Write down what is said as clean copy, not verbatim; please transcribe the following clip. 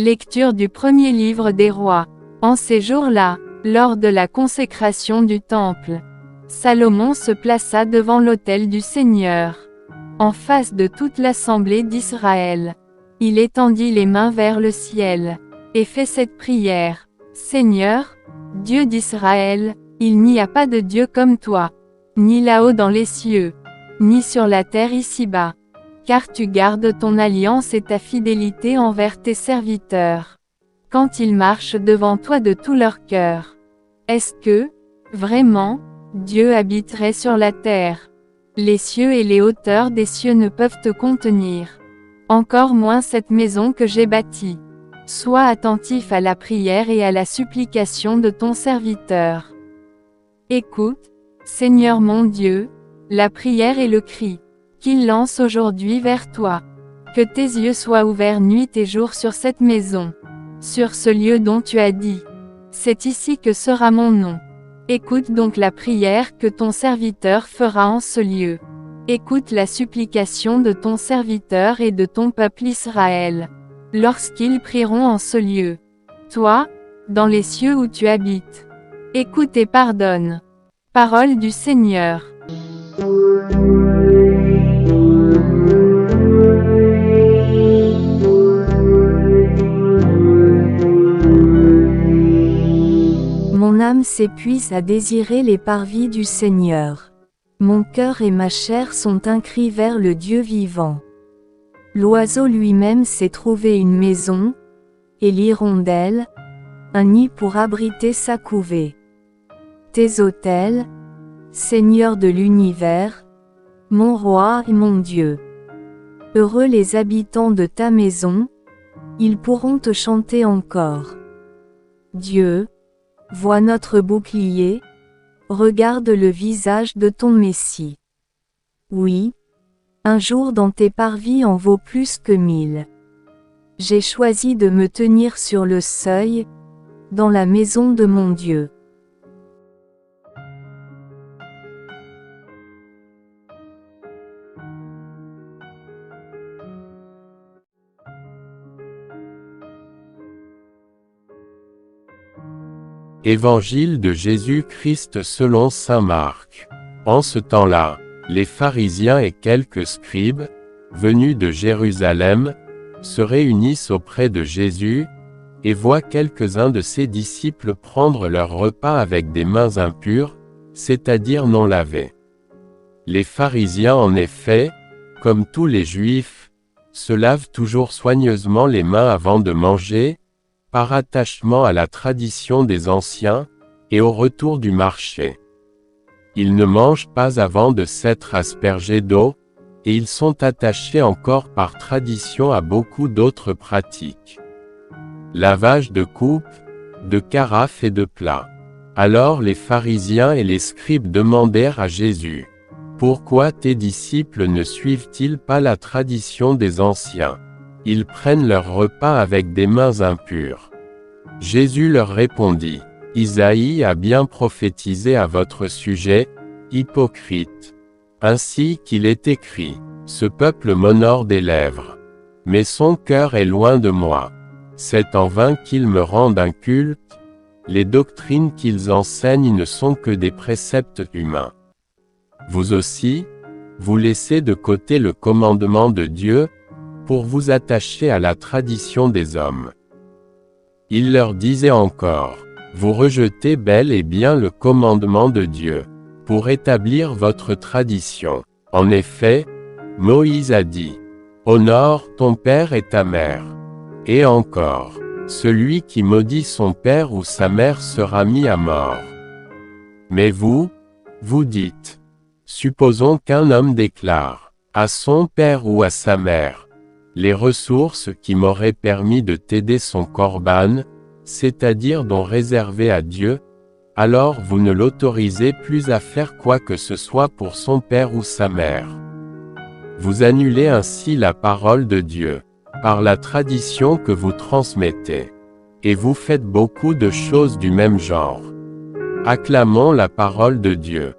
Lecture du premier livre des rois. En ces jours-là, lors de la consécration du temple, Salomon se plaça devant l'autel du Seigneur, en face de toute l'assemblée d'Israël. Il étendit les mains vers le ciel, et fit cette prière. Seigneur, Dieu d'Israël, il n'y a pas de Dieu comme toi, ni là-haut dans les cieux, ni sur la terre ici-bas, car tu gardes ton alliance et ta fidélité envers tes serviteurs, quand ils marchent devant toi de tout leur cœur. Est-ce que, vraiment, Dieu habiterait sur la terre? Les cieux et les hauteurs des cieux ne peuvent te contenir. Encore moins cette maison que j'ai bâtie. Sois attentif à la prière et à la supplication de ton serviteur. Écoute, Seigneur mon Dieu, la prière et le cri qu'il lance aujourd'hui vers toi. Que tes yeux soient ouverts nuit et jour sur cette maison, sur ce lieu dont tu as dit, c'est ici que sera mon nom. Écoute donc la prière que ton serviteur fera en ce lieu. Écoute la supplication de ton serviteur et de ton peuple Israël, lorsqu'ils prieront en ce lieu. Toi, dans les cieux où tu habites, écoute et pardonne. Parole du Seigneur. Mon âme s'épuise à désirer les parvis du Seigneur. Mon cœur et ma chair sont un cri vers le Dieu vivant. L'oiseau lui-même s'est trouvé une maison, et l'hirondelle, un nid pour abriter sa couvée. Tes autels, Seigneur de l'univers, mon roi et mon Dieu. Heureux les habitants de ta maison, ils pourront te chanter encore. Dieu, vois notre bouclier, regarde le visage de ton Messie. Oui, un jour dans tes parvis en vaut plus que 1000. J'ai choisi de me tenir sur le seuil, dans la maison de mon Dieu. Évangile de Jésus-Christ selon saint Marc. En ce temps-là, les pharisiens et quelques scribes, venus de Jérusalem, se réunissent auprès de Jésus, et voient quelques-uns de ses disciples prendre leur repas avec des mains impures, c'est-à-dire non lavées. Les pharisiens en effet, comme tous les Juifs, se lavent toujours soigneusement les mains avant de manger, par attachement à la tradition des anciens, et au retour du marché. Ils ne mangent pas avant de s'être aspergés d'eau, et ils sont attachés encore par tradition à beaucoup d'autres pratiques. Lavage de coupes, de carafes et de plats. Alors les pharisiens et les scribes demandèrent à Jésus, « Pourquoi tes disciples ne suivent-ils pas la tradition des anciens? Ils prennent leur repas avec des mains impures. » Jésus leur répondit, « Isaïe a bien prophétisé à votre sujet, hypocrite. Ainsi qu'il est écrit, ce peuple m'honore des lèvres, mais son cœur est loin de moi. C'est en vain qu'ils me rendent un culte, les doctrines qu'ils enseignent ne sont que des préceptes humains. Vous aussi, vous laissez de côté le commandement de Dieu, pour vous attacher à la tradition des hommes. » Il leur disait encore, « Vous rejetez bel et bien le commandement de Dieu, pour établir votre tradition. En effet, Moïse a dit, « Honore ton père et ta mère. » Et encore, « Celui qui maudit son père ou sa mère sera mis à mort. » Mais vous, vous dites, « Supposons qu'un homme déclare, à son père ou à sa mère, les ressources qui m'auraient permis de t'aider son corban, c'est-à-dire dont réservé à Dieu, alors vous ne l'autorisez plus à faire quoi que ce soit pour son père ou sa mère. Vous annulez ainsi la parole de Dieu, par la tradition que vous transmettez. Et vous faites beaucoup de choses du même genre. Acclamons la parole de Dieu.